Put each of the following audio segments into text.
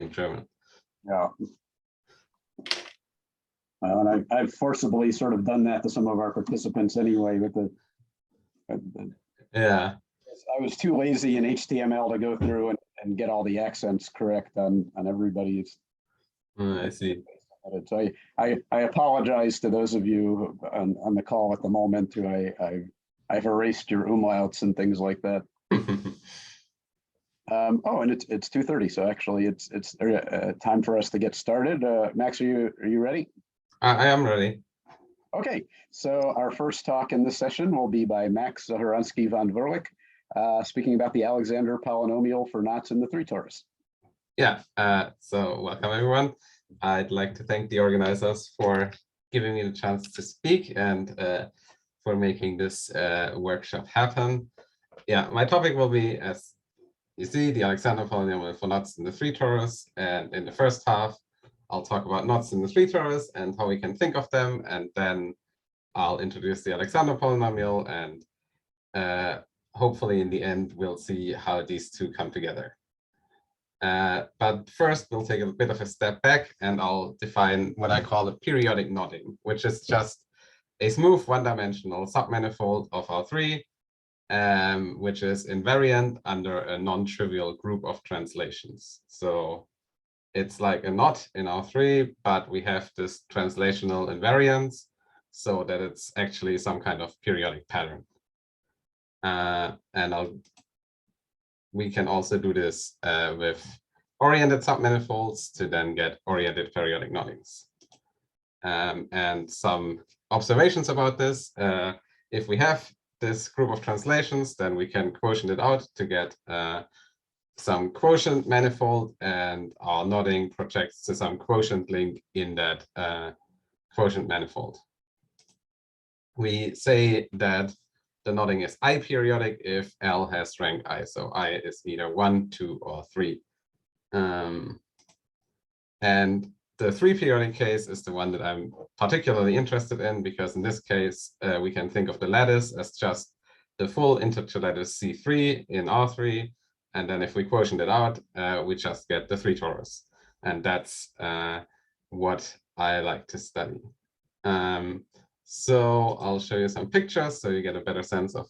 in German. Yeah. And I've forcibly sort of done that to some of our participants anyway with the yeah. I was too lazy in HTML to go through and get all the accents correct on everybody's. I see. So I apologize to those of you on the call at the moment who I've erased your umlauts and things like that. Oh, and it's 2:30, so actually it's time for us to get started. Max, are you ready? I am ready. Okay, so our first talk in this session will be by Max Zahoransky von Worlik, speaking about the Alexander polynomial for knots in the three torus. Yeah, so welcome everyone. I'd like to thank the organizers for giving me the chance to speak and for making this workshop happen. Yeah, my topic will be, as you see, the Alexander polynomial for knots in the three torus. And in the first half, I'll talk about knots in the three torus and how we can think of them. And then I'll introduce the Alexander polynomial. And hopefully in the end, we'll see how these two come together. But first, we'll take a bit of a step back and I'll define what I call a periodic knotting, which is just a smooth one-dimensional submanifold of R3, which is invariant under a non-trivial group of translations. So it's like a knot in R3, but we have this translational invariance so that it's actually some kind of periodic pattern. And we can also do this with oriented submanifolds to then get oriented periodic knottings. And some observations about this. If we have this group of translations, then we can quotient it out to get some quotient manifold, and our knotting projects to some quotient link in that quotient manifold. We say that the knotting is I-periodic if L has rank I. So I is either 1, 2, or 3. And the three-periodic case is the one that I'm particularly interested in, because in this case, we can think of the lattice as just the full integer lattice C3 in R3. And then if we quotient it out, we just get the three torus. And that's what I like to study. So I'll show you some pictures so you get a better sense of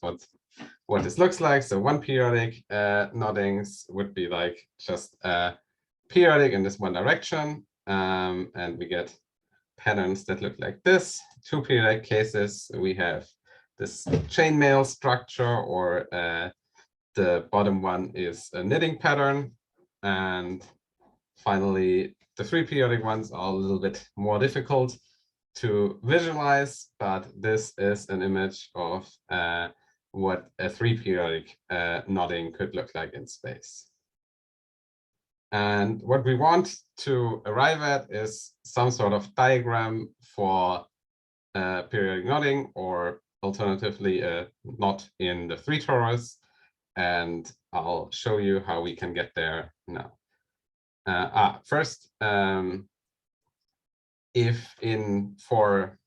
what this looks like. So one periodic knottings would be like just periodic in this one direction. And we get patterns that look like this. Two periodic cases, we have this chainmail structure, or the bottom one is a knitting pattern. And finally, the three periodic ones are a little bit more difficult to visualize, but this is an image of what a three periodic knotting could look like in space. And what we want to arrive at is some sort of diagram for periodic knotting, or alternatively a knot in the three torus. And I'll show you how we can get there now. First, if for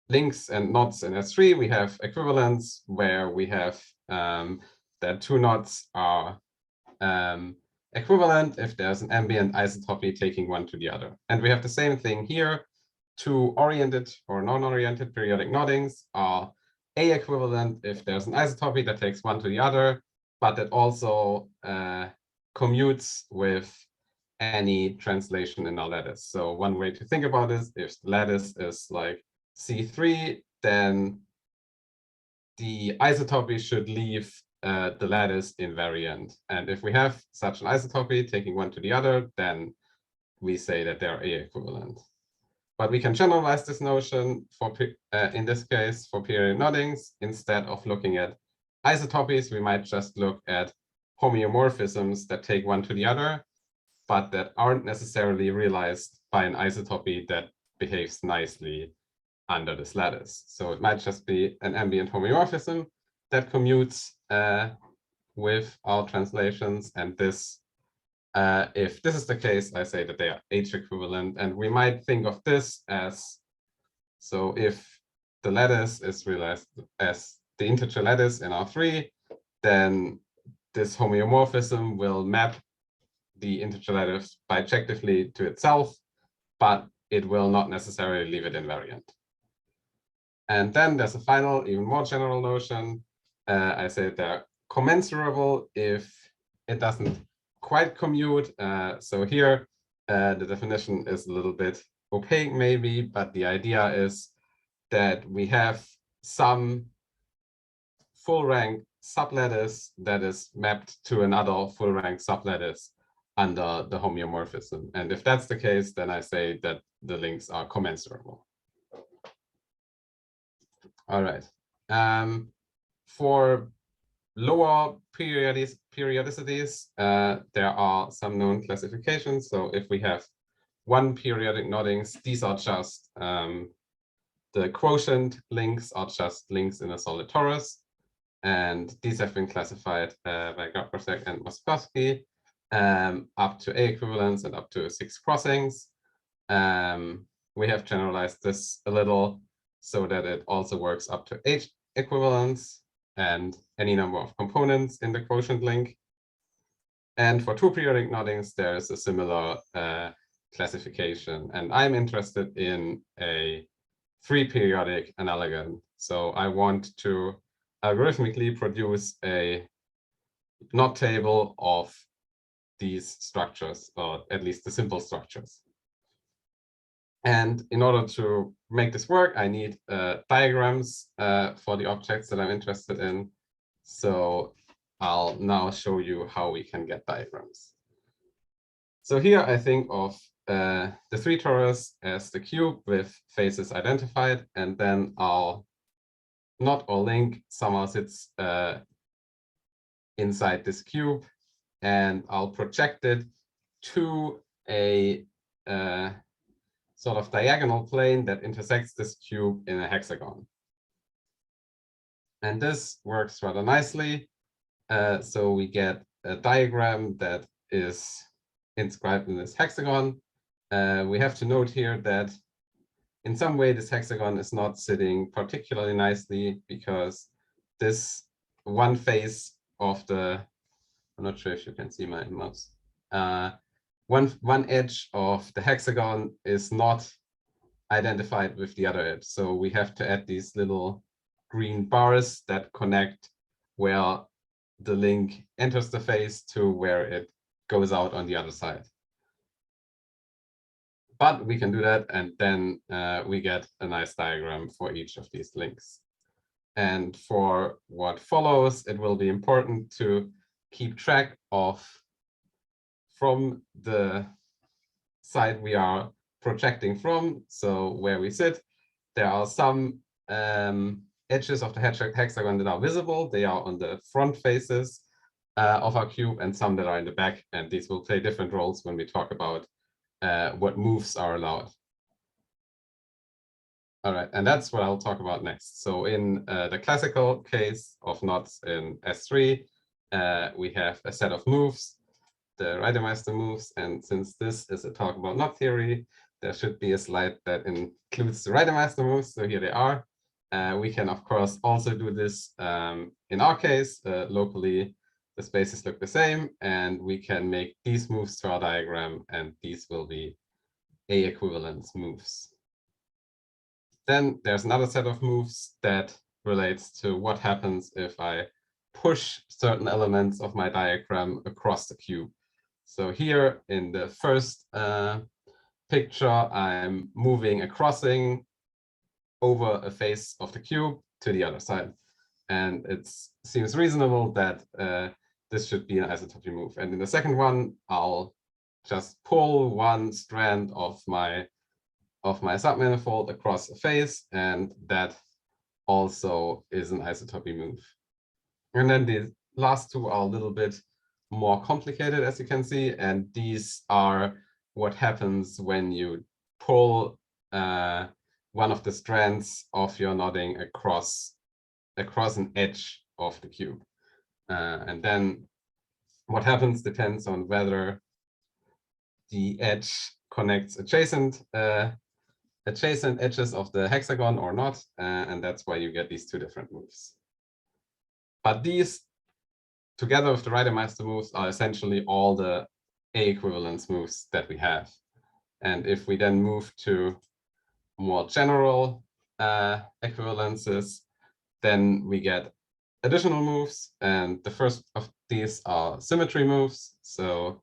links and knots in S3, we have equivalents where we have that two knots are equivalent if there's an ambient isotopy taking one to the other. And we have the same thing here. Two oriented or non-oriented periodic knottings are A equivalent if there's an isotopy that takes one to the other, but that also commutes with any translation in our lattice. So one way to think about this, if the lattice is like C3, then the isotopy should leave the lattice invariant. And if we have such an isotopy taking one to the other, then we say that they're A equivalent. But we can generalize this notion for, in this case, for periodic knottings. Instead of looking at isotopies, we might just look at homeomorphisms that take one to the other, but that aren't necessarily realized by an isotopy that behaves nicely under this lattice. So it might just be an ambient homeomorphism that commutes with our translations. And this, if this is the case, I say that they are H equivalent. And we might think of this as, so if the lattice is realized as the integer lattice in R3, then this homeomorphism will map the interpolative bijectively to itself, but it will not necessarily leave it invariant. And then there's a final, even more general notion. I say they're commensurable if it doesn't quite commute. So here, the definition is a little bit opaque maybe, but the idea is that we have some full rank sublattice that is mapped to another full rank sublattice under the homeomorphism. And if that's the case, then I say that the links are commensurable. All right. For lower periodicities, there are some known classifications. So if we have one periodic noddings, these are just the quotient links are just links in a solid torus. And these have been classified by Gabryszek and Moskowski up to A equivalents and up to 6 crossings. We have generalized this a little so that it also works up to H equivalents and any number of components in the quotient link. And for 2 periodic noddings, there is a similar classification. And I'm interested in a 3 periodic analogon. So I want to algorithmically produce a knot table of these structures, or at least the simple structures. And in order to make this work, I need diagrams for the objects that I'm interested in. So I'll now show you how we can get diagrams. So here I think of the 3 torus as the cube with faces identified, and then I'll knot or link somehow sits inside this cube, and I'll project it to a sort of diagonal plane that intersects this cube in a hexagon. And this works rather nicely. So we get a diagram that is inscribed in this hexagon. We have to note here that in some way this hexagon is not sitting particularly nicely because this one face of the, I'm not sure if you can see my mouse, one edge of the hexagon is not identified with the other edge. So we have to add these little green bars that connect where the link enters the face to where it goes out on the other side. But we can do that, and then we get a nice diagram for each of these links. And for what follows, it will be important to keep track of, from the side we are projecting from, so where we sit, there are some edges of the hexagon that are visible. They are on the front faces of our cube, and some that are in the back. And these will play different roles when we talk about what moves are allowed. All right, and that's what I'll talk about next. So in the classical case of knots in S3, we have a set of moves, the Reidemeister moves. And since this is a talk about knot theory, there should be a slide that includes the Reidemeister moves. So here they are. We can, of course, also do this in our case locally. The spaces look the same, and we can make these moves to our diagram, and these will be A equivalence moves. Then there's another set of moves that relates to what happens if I push certain elements of my diagram across the cube. So here in the first picture, I'm moving a crossing over a face of the cube to the other side. And it seems reasonable that this should be an isotopy move. And in the second one, I'll just pull one strand of my submanifold across a face, and that also is an isotopy move. And then the last two are a little bit more complicated, as you can see, and these are what happens when you pull one of the strands of your knotting across an edge of the cube. And then what happens depends on whether the edge connects adjacent edges of the hexagon or not, and that's why you get these two different moves. But these, together with the Reidemeister moves, are essentially all the A equivalence moves that we have. And if we then move to more general equivalences, then we get additional moves. And the first of these are symmetry moves. So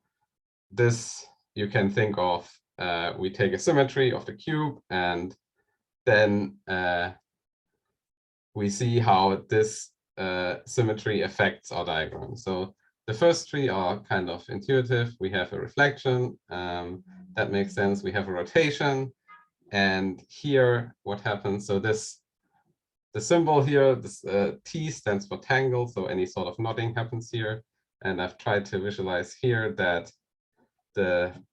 this you can think of, we take a symmetry of the cube, and then we see how this symmetry affects our diagram. So the first three are kind of intuitive. We have a reflection, that makes sense. We have a rotation, and here what happens, so this, the symbol here, this T stands for tangle, so any sort of nodding happens here. And I've tried to visualize here that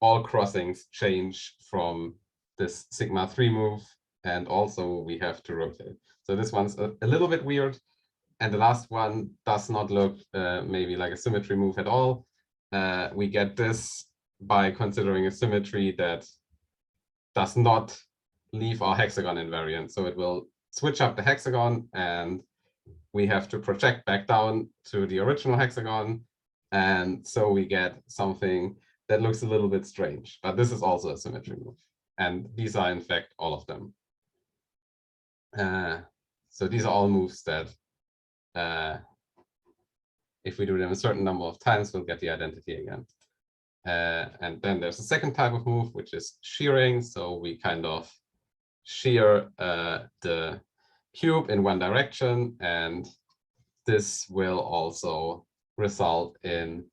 all crossings change from this sigma 3 move, and also we have to rotate. So this one's a little bit weird. And the last one does not look maybe like a symmetry move at all. We get this by considering a symmetry that does not leave our hexagon invariant. So it will switch up the hexagon, and we have to project back down to the original hexagon. And so we get something that looks a little bit strange. But this is also a symmetry move. And these are, in fact, all of them. So these are all moves that if we do them a certain number of times, we'll get the identity again. And then there's a second type of move, which is shearing. So we kind of shear the cube in one direction, and this will also result in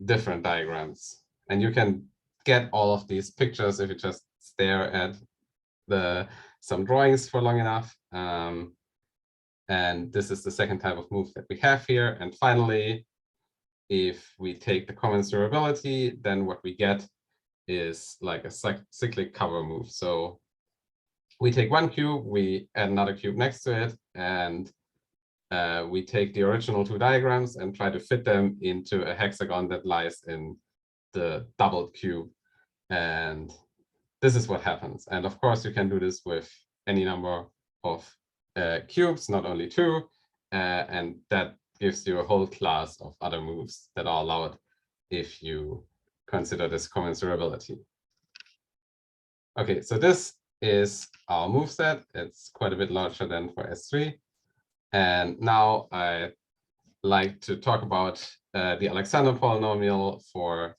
different diagrams. And you can get all of these pictures if you just stare at some drawings for long enough. And this is the second type of move that we have here. And finally, if we take the commensurability, then what we get is like a cyclic cover move. So we take one cube, we add another cube next to it, and we take the original two diagrams and try to fit them into a hexagon that lies in the doubled cube. And this is what happens. And of course, you can do this with any number of cubes, not only two. And that gives you a whole class of other moves that are allowed if you consider this commensurability. Okay, so this is our move set. It's quite a bit larger than for S3. And now I'd like to talk about the Alexander polynomial for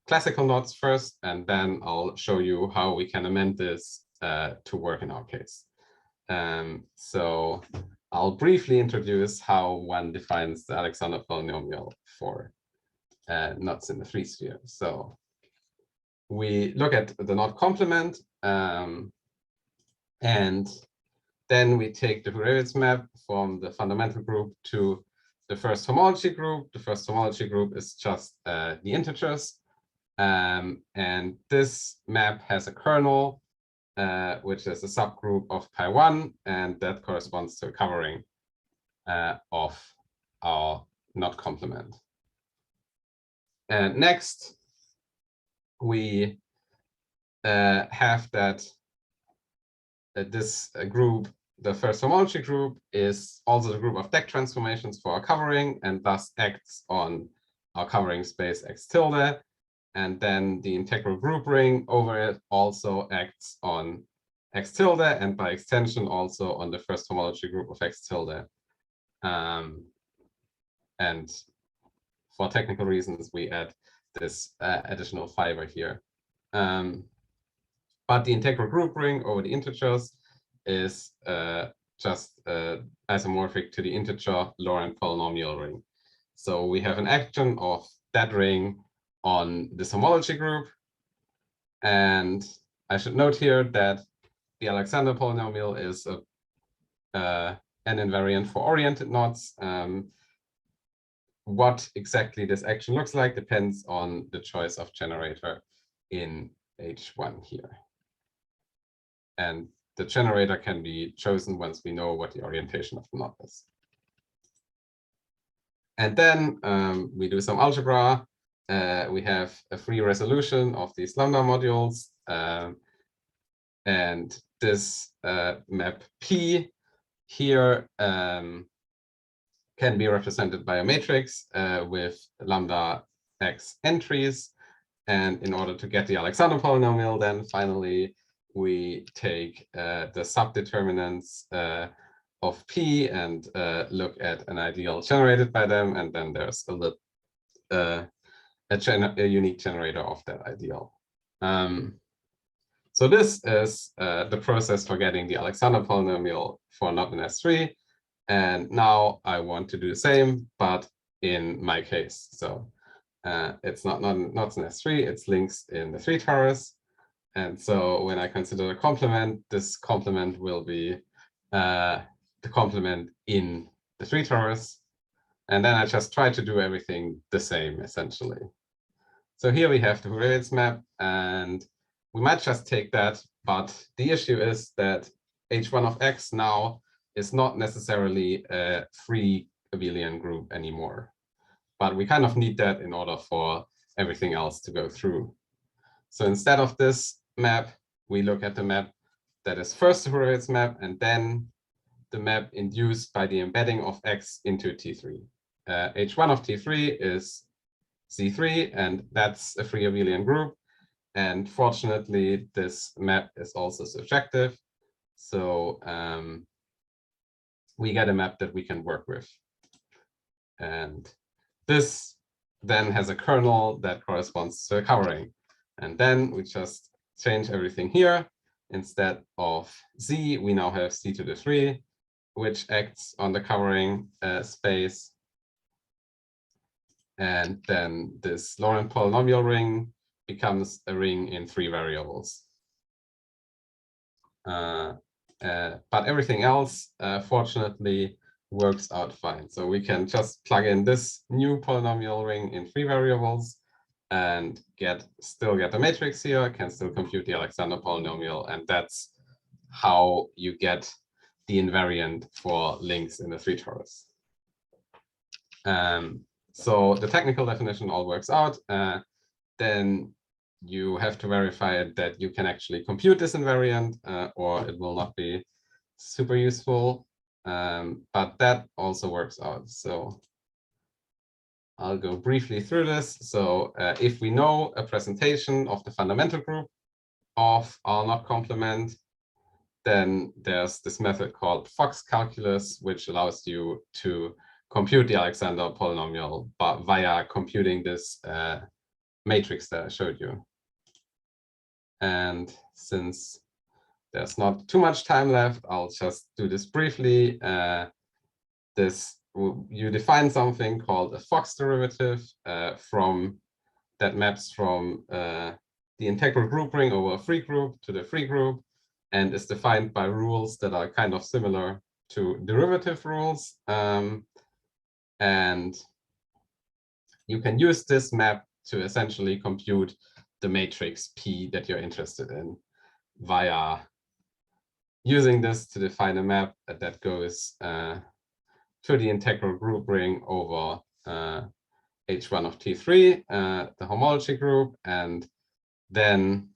classical knots first, and then I'll show you how we can amend this to work in our case. So I'll briefly introduce how one defines the Alexander polynomial for knots in the 3 sphere. So we look at the knot complement, and then we take the Hurewicz map from the fundamental group to the first homology group. The first homology group is just the integers. And this map has a kernel, which is a subgroup of pi1, and that corresponds to a covering of our knot complement. And next, we have that this group, the first homology group, is also the group of deck transformations for our covering, and thus acts on our covering space x tilde. And then the integral group ring over it also acts on x tilde, and by extension also on the first homology group of x tilde. And for technical reasons, we add this additional fiber here. But the integral group ring over the integers is just isomorphic to the integer Laurent polynomial ring. So we have an action of that ring on this homology group. And I should note here that the Alexander polynomial is an invariant for oriented knots. What exactly this action looks like depends on the choice of generator in H1 here. And the generator can be chosen once we know what the orientation of the knot is. And then we do some algebra. We have a free resolution of these lambda modules. And this map P here can be represented by a matrix with lambda x entries. And in order to get the Alexander polynomial, then finally we take the subdeterminants of P and look at an ideal generated by them. And then there's a unique generator of that ideal. So this is the process for getting the Alexander polynomial for not in S3. And now I want to do the same, but in my case. So it's not in S3, it's links in the 3 torus. And so when I consider the complement, this complement will be the complement in the 3 torus. And then I just try to do everything the same, essentially. So here we have the Hurewitz map, and we might just take that. But the issue is that H1 of X now is not necessarily a free abelian group anymore. But we kind of need that in order for everything else to go through. So instead of this map, we look at the map that is first the Hurewitz map, and then the map induced by the embedding of X into T3. H1 of T3 is C3, and that's a free abelian group. And fortunately, this map is also surjective. So we get a map that we can work with. And this then has a kernel that corresponds to a covering. And then we just change everything here. Instead of Z, we now have C to the 3, which acts on the covering space. And then this Laurent polynomial ring becomes a ring in 3 variables. But everything else, fortunately, works out fine. So we can just plug in this new polynomial ring in 3 variables and still get the matrix here, can still compute the Alexander polynomial. And that's how you get the invariant for links in the 3 torus. So the technical definition all works out. Then you have to verify that you can actually compute this invariant, or it will not be super useful. But that also works out. So I'll go briefly through this. So if we know a presentation of the fundamental group of our knot complement, then there's this method called Fox calculus, which allows you to compute the Alexander polynomial but via computing this matrix that I showed you. And since there's not too much time left, I'll just do this briefly. You define something called a Fox derivative that maps from the integral group ring over a free group to the free group, and is defined by rules that are kind of similar to derivative rules. And you can use this map to essentially compute the matrix P that you're interested in via using this to define a map that goes to the integral group ring over H1 of T3, the homology group, and then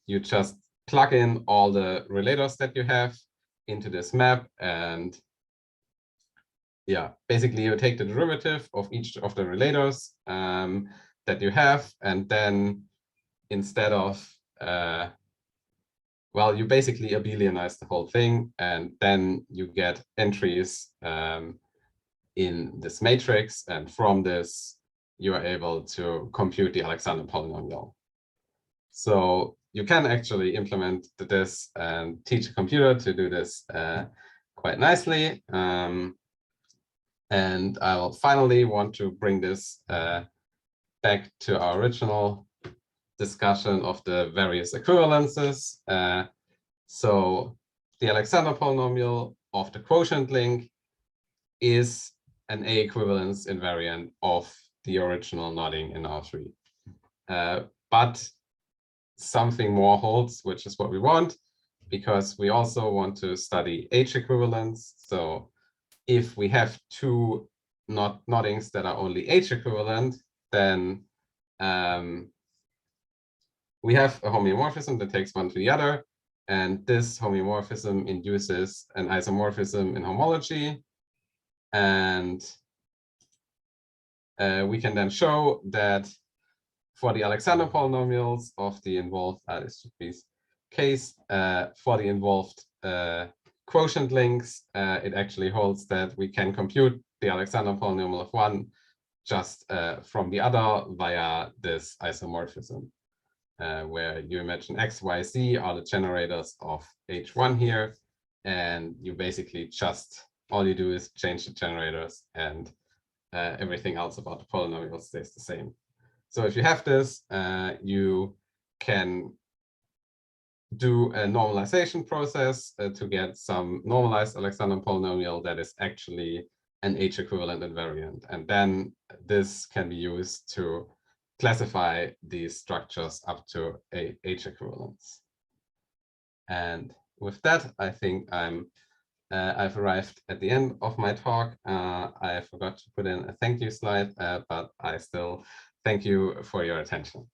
you just plug in all the relators that you have into this map. And yeah, basically you take the derivative of each of the relators that you have, and then instead of, well, you basically abelianize the whole thing, and then you get entries in this matrix, and from this you are able to compute the Alexander polynomial. So you can actually implement this and teach a computer to do this quite nicely. And I'll finally want to bring this back to our original discussion of the various equivalences. So the Alexander polynomial of the quotient link is an A equivalence invariant of the original knotting in R3. But something more holds, which is what we want, because we also want to study H equivalence. So if we have 2 knottings that are only H equivalent, then we have a homeomorphism that takes one to the other. And this homeomorphism induces an isomorphism in homology. And we can then show that for the Alexander polynomials of the involved, this should be case, for the involved quotient links, it actually holds that we can compute the Alexander polynomial of 1 just from the other via this isomorphism, where you imagine x, y, z are the generators of H1 here, and you basically just, all you do is change the generators, and everything else about the polynomial stays the same. So if you have this, you can do a normalization process to get some normalized Alexander polynomial that is actually an H equivalent invariant. And then this can be used to classify these structures up to a H equivalence. And with that, I think I've arrived at the end of my talk. I forgot to put in a thank you slide, but I still thank you for your attention.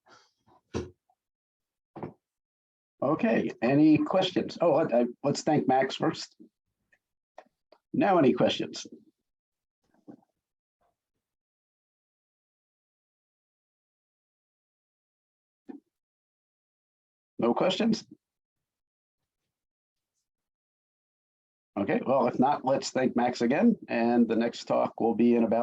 Okay, any questions? Oh, let's thank Max first. Now, any questions? No questions? Okay, well, if not, let's thank Max again. And the next talk will be in about